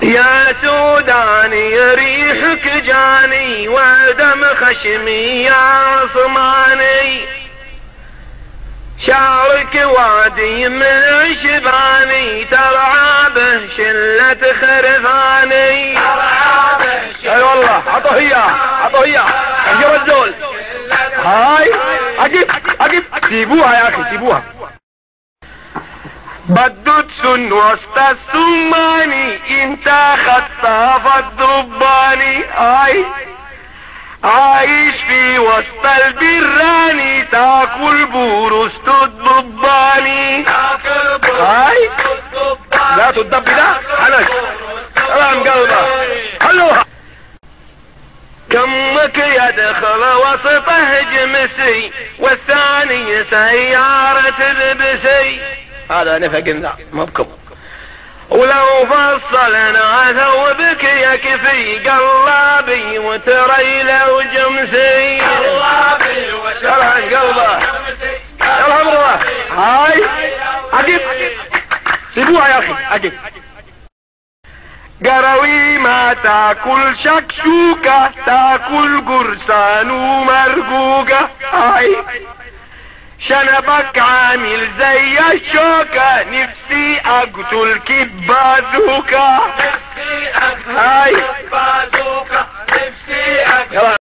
يا سوداني ريحك جاني ودم خشمي يا عصماني، شعرك وادي من شباني ترعى به شلة خرفاني. اي والله عطوه اياه عطوه اياه انجب الزول. هاي اقف سيبوها يا اخي سيبوها. بدت سن وسط السماني انت خطاف الضباني. عايش في وسط البراني تاكل بورست الضباني. هاي لا تدب ده حنش سلام قلبه خلوها. كمك يدخل وسطه جمسي والثاني سيارة البسي. هذا نفقنا ما بكم. ولو فصلنا ثوبك يكفي قلابي وتريله وجمسي. قلابي وتريله وجمسي. يلا الله. هاي عقب سيبوها يا اخي عقب. قروي ما تاكل شكشوكة تاكل قرصان ومرقوقة. هاي شنبك عامل زي الشوكة نفسي اقتل كبازوكا. هاي